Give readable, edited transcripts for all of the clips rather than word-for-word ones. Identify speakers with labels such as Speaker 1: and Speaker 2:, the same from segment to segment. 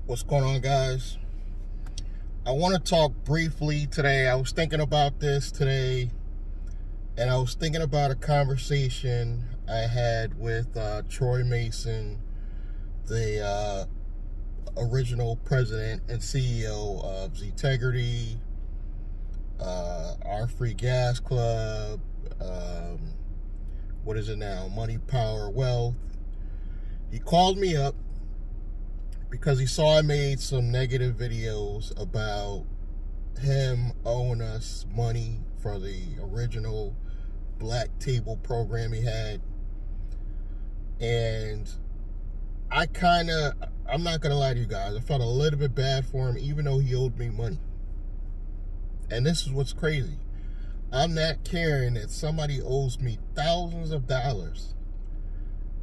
Speaker 1: What's going on, guys? I want to talk briefly today. I was thinking about this today, and I was thinking about a conversation I had with Troy Mason, the original president and CEO of Zetegrity, Our Free Gas Club, what is it now? Money, Power, Wealth. He called me up because he saw I made some negative videos about him owing us money for the original Black Table program he had. And I'm not going to lie to you guys, I felt a little bit bad for him, even though he owed me money. And this is what's crazy. I'm not caring that somebody owes me thousands of dollars,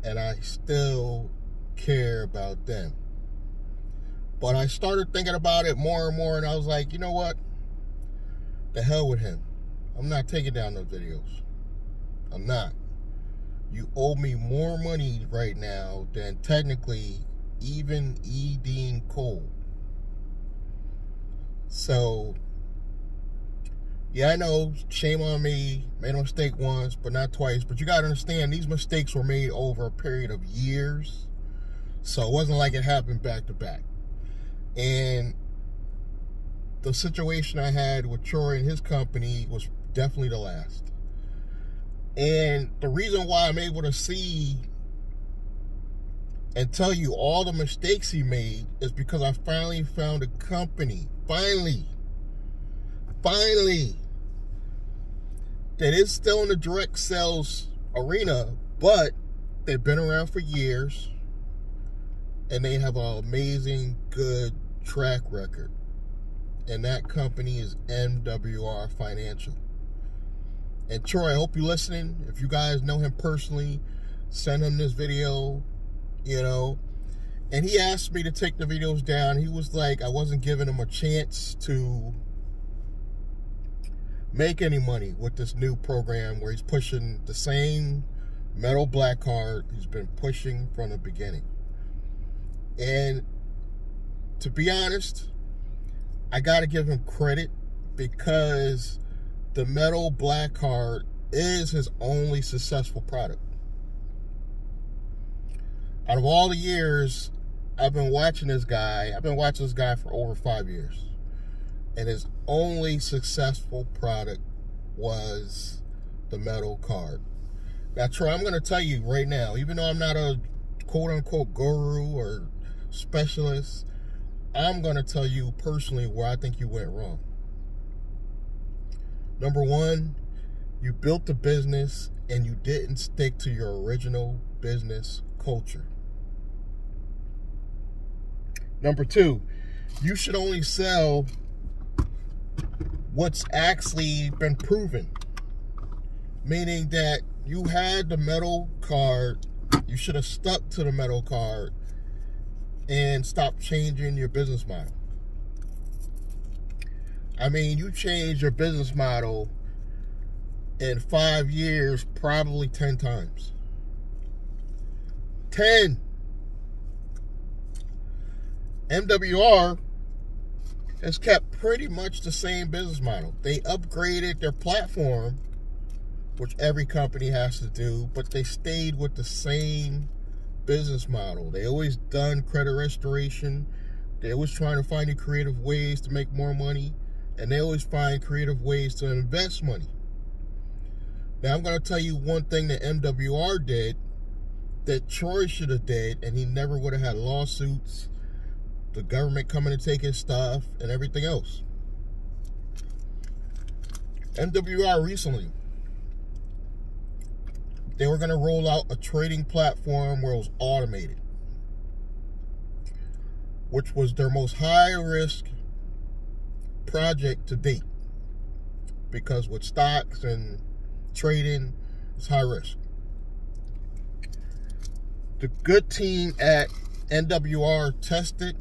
Speaker 1: and I still care about them. But I started thinking about it more and more, and I was like, you know what? The hell with him. I'm not taking down those videos. I'm not. You owe me more money right now than technically even E. Dean Cole. So, yeah, I know, shame on me. Made a mistake once, but not twice. But you got to understand, these mistakes were made over a period of years. So it wasn't like it happened back to back. And the situation I had with Troy and his company was definitely the last. And the reason why I'm able to see and tell you all the mistakes he made is because I finally found a company, finally, that is still in the direct sales arena, but they've been around for years and they have an amazing, good track record. And that company is MWR Financial. And Troy, I hope you're listening. If you guys know him personally, send him this video, And he asked me to take the videos down. He was like, I wasn't giving him a chance to make any money with this new program where he's pushing the same metal black card he's been pushing from the beginning. And to be honest, I got to give him credit because the metal black card is his only successful product. Out of all the years I've been watching this guy, for over 5 years. And his only successful product was the metal card. Now, Troy, I'm going to tell you right now, even though I'm not a quote-unquote guru or specialist, I'm going to tell you personally where I think you went wrong. Number one, you built the business and you didn't stick to your original business culture. Number two, you should only sell what's actually been proven. Meaning that you had the metal card, you should have stuck to the metal card and stopped changing your business model. I mean, you changed your business model in 5 years, probably 10 times. 10. MWR has kept pretty much the same business model. They upgraded their platform, which every company has to do, but they stayed with the same business model. They always done credit restoration. They always trying to find creative ways to make more money, and they always find creative ways to invest money. Now, I'm going to tell you one thing that MWR did that Troy should have did, and he never would have had lawsuits, the government coming to take his stuff, and everything else. MWR recently, they were going to roll out a trading platform where it was automated, which was their most high-risk project to date. Because with stocks and trading, it's high risk. The good team at MWR tested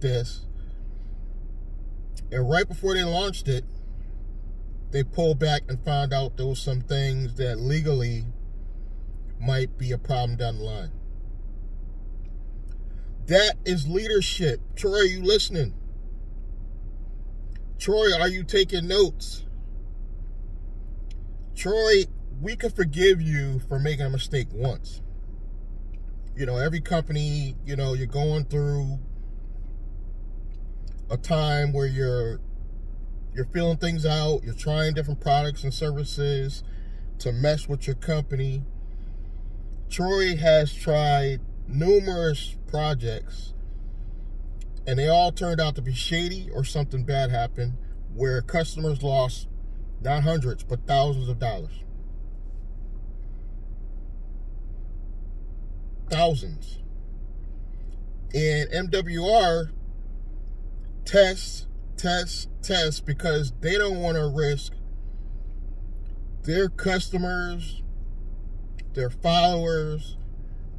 Speaker 1: this. And right before they launched it, they pulled back and found out there was some things that legally might be a problem down the line. That is leadership. Troy, are you listening? Troy, are you taking notes? Troy, we can forgive you for making a mistake once. You know, every company, you know, you're going through a time where you're feeling things out, you're trying different products and services to mess with your company. Troy has tried numerous projects, and they all turned out to be shady or something bad happened where customers lost not hundreds, but thousands of dollars. Thousands. And MWR tests because they don't want to risk their customers, their followers,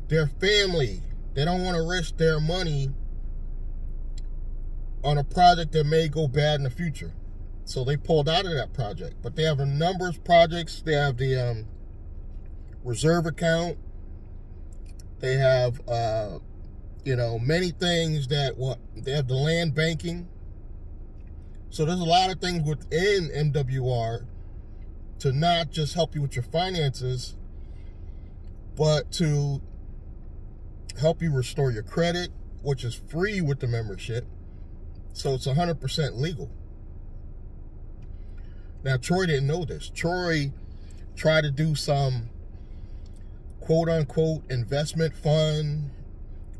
Speaker 1: their family. They don't want to risk their money on a project that may go bad in the future. So they pulled out of that project. But they have a number of projects. They have the reserve account. They have, you know, many things that, they have the land banking. So there's a lot of things within MWR to not just help you with your finances, but to help you restore your credit, which is free with the membership. So it's 100% legal. Now, Troy didn't know this. Troy tried to do some quote-unquote investment fund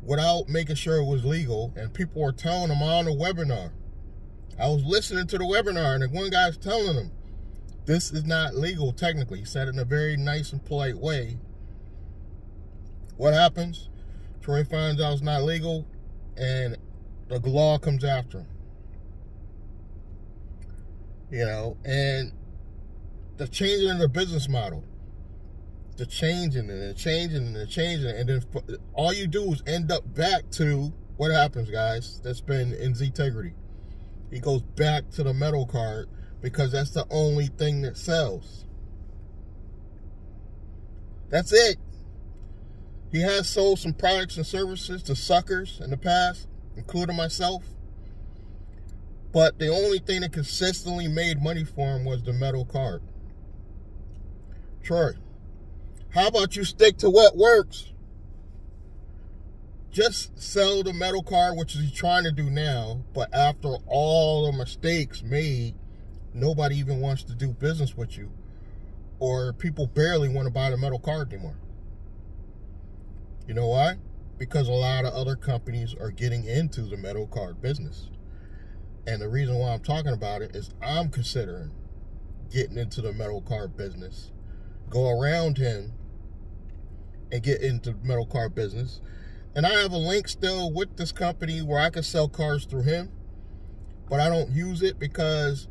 Speaker 1: without making sure it was legal, and people were telling him on the webinar. I was listening to the webinar, and the one guy's telling him, this is not legal technically. He said it in a very nice and polite way. What happens? Troy finds out it's not legal, and the law comes after him. You know, and the changing of the business model, the changing and then all you do is end up back to what happens, guys. That's been in Integrity. He goes back to the metal card because that's the only thing that sells. That's it. He has sold some products and services to suckers in the past, including myself. But the only thing that consistently made money for him was the metal card. Troy, how about you stick to what works? Just sell the metal card, which he's trying to do now. But after all the mistakes made, nobody even wants to do business with you. Or people barely want to buy the metal card anymore. You know why? Because a lot of other companies are getting into the metal card business. And the reason why I'm talking about it is I'm considering getting into the metal card business. Go around him and get into the metal card business. And I have a link still with this company where I can sell cars through him. But I don't use it because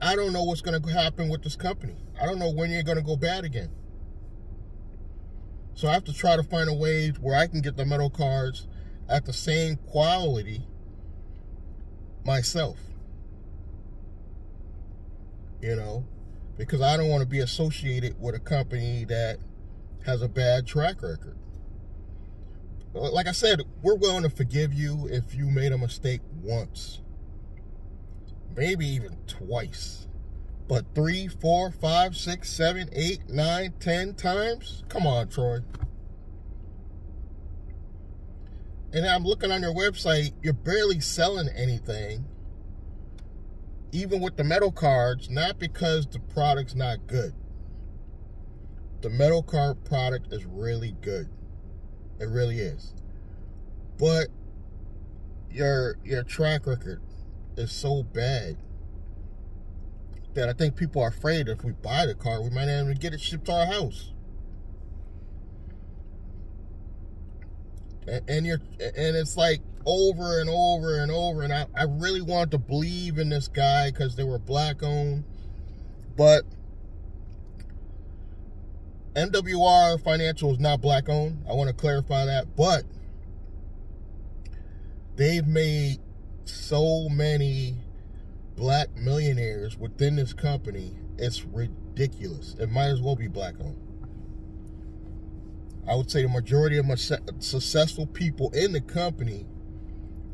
Speaker 1: I don't know what's going to happen with this company. I don't know when you're going to go bad again. So I have to try to find a way where I can get the metal cards at the same quality myself. You know, because I don't want to be associated with a company that has a bad track record. Like I said, we're willing to forgive you if you made a mistake once. Maybe even twice. But 3, 4, 5, 6, 7, 8, 9, 10 times? Come on, Troy. And I'm looking on your website, you're barely selling anything. Even with the metal cards, not because the product's not good. The metal card product is really good. It really is. But your track record is so bad that I think people are afraid if we buy the car, we might not even get it shipped to our house. And it's like over and over and over. And I really wanted to believe in this guy because they were black owned. But MWR Financial is not black owned. I want to clarify that. But they've made so many black millionaires within this company. It's ridiculous. It might as well be black owned. I would say the majority of my successful people in the company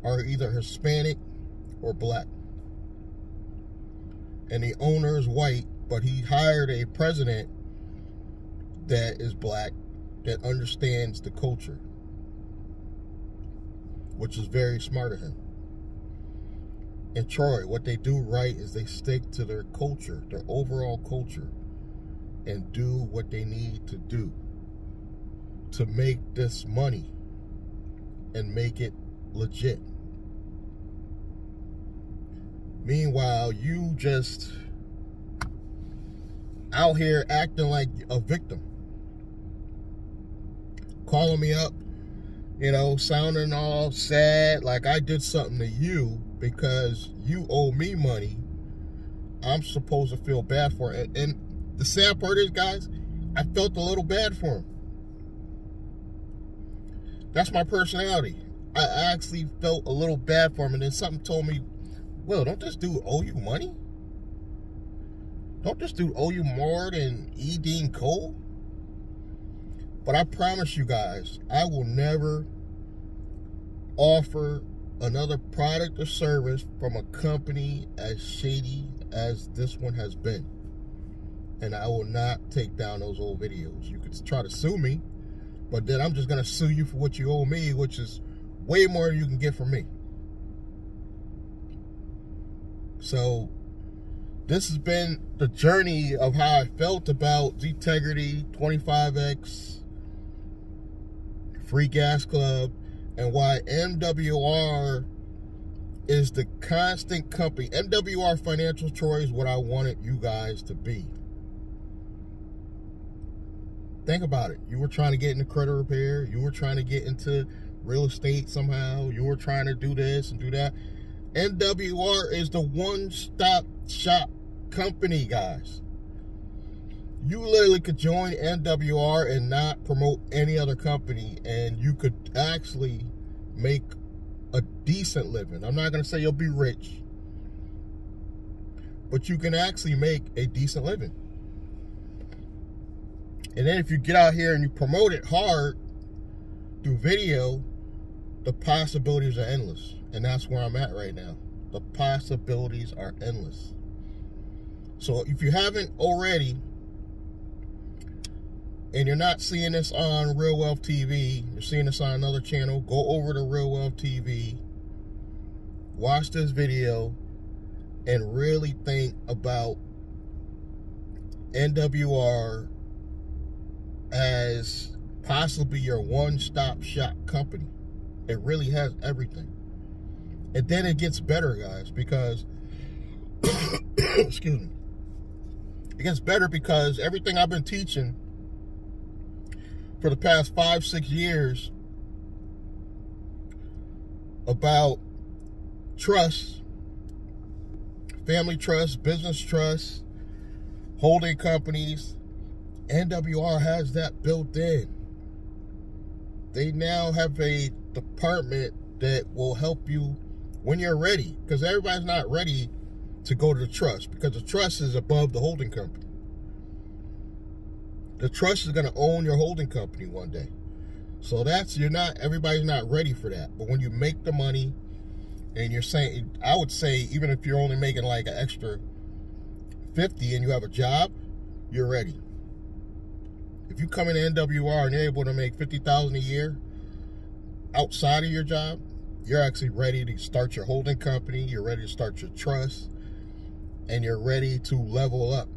Speaker 1: are either Hispanic or black. And the owner is white, but he hired a president that is black, that understands the culture, which is very smart of him. In Troy, what they do right is they stick to their culture, their overall culture, and do what they need to do to make this money and make it legit. Meanwhile, you just out here acting like a victim, calling me up, you know, sounding all sad like I did something to you because you owe me money. I'm supposed to feel bad for it. And the sad part is, guys, I felt a little bad for him. That's my personality. I actually felt a little bad for him, and then something told me, well, don't this dude owe you money? Don't this dude owe you more than E. Dean Cole? But I promise you guys, I will never offer another product or service from a company as shady as this one has been. And I will not take down those old videos. You could try to sue me, but then I'm just going to sue you for what you owe me, which is way more than you can get from me. So this has been the journey of how I felt about Zetegrity, 25X, Free Gas Club, and why MWR is the constant company. MWR Financial Troy is what I wanted you guys to be. Think about it. You were trying to get into credit repair. You were trying to get into real estate somehow. You were trying to do this and do that. MWR is the one-stop shop company, guys. You literally could join MWR and not promote any other company, and you could actually make a decent living. I'm not going to say you'll be rich, but you can actually make a decent living. And then if you get out here and you promote it hard through video, the possibilities are endless. And that's where I'm at right now. The possibilities are endless. So if you haven't already, and you're not seeing this on Real Wealth TV, you're seeing this on another channel, go over to Real Wealth TV, watch this video, and really think about MWR as possibly your one-stop shop company. It really has everything. And then it gets better, guys, because excuse me. It gets better because everything I've been teaching for the past 5-6 years about trust, family trust, business trust, holding companies, MWR has that built in. They now have a department that will help you when you're ready, because everybody's not ready to go to the trust, because the trust is above the holding company. The trust is going to own your holding company one day. So everybody's not ready for that. But when you make the money and you're saying, I would say, even if you're only making like an extra 50 and you have a job, you're ready. If you come into MWR and you're able to make $50,000 a year outside of your job, you're actually ready to start your holding company, you're ready to start your trust, and you're ready to level up.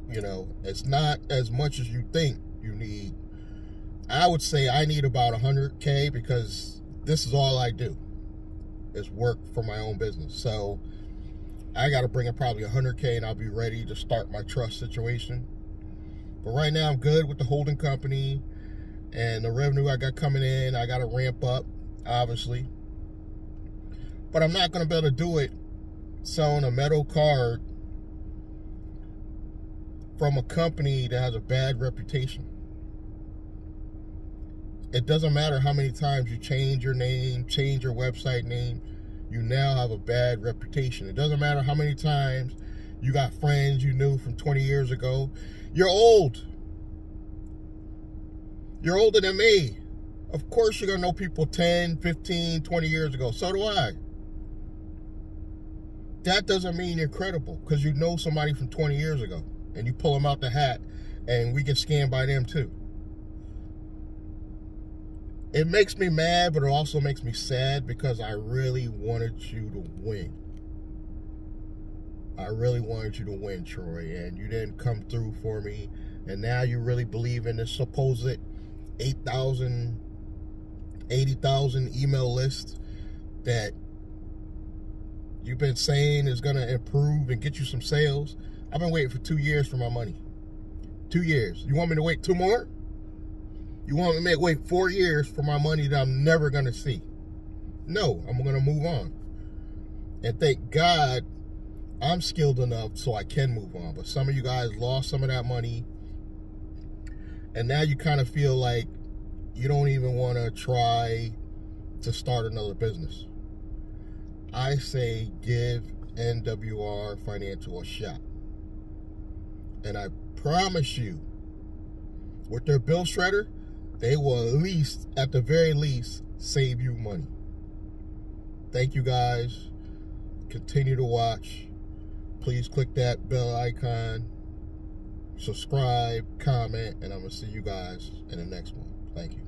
Speaker 1: You know, it's not as much as you think you need. I would say I need about 100K because this is all I do, is work for my own business. So I got to bring in probably 100K and I'll be ready to start my trust situation. But right now I'm good with the holding company and the revenue I got coming in. I got to ramp up, obviously. But I'm not going to be able to do it selling a metal card from a company that has a bad reputation. It doesn't matter how many times you change your name, change your website name, you now have a bad reputation. It doesn't matter how many times you got friends you knew from 20 years ago. You're old. You're older than me. Of course you're going to know people 10, 15, 20 years ago. So do I. That doesn't mean you're credible because you know somebody from 20 years ago and you pull them out the hat and we get scammed by them too. It makes me mad, but it also makes me sad because I really wanted you to win. I really wanted you to win, Troy, and you didn't come through for me. And now you really believe in this supposed 80,000 email list that you've been saying is going to improve and get you some sales. I've been waiting for 2 years for my money. 2 years. You want me to wait 2 more? You want me to wait 4 years for my money that I'm never going to see? No, I'm going to move on. And thank God I'm skilled enough so I can move on. But some of you guys lost some of that money. And now you kind of feel like you don't even want to try to start another business. I say give MWR Financial a shot. And I promise you, with their bill shredder, they will at the very least, save you money. Thank you guys. Continue to watch. Please click that bell icon, subscribe, comment, and I'm going to see you guys in the next one. Thank you.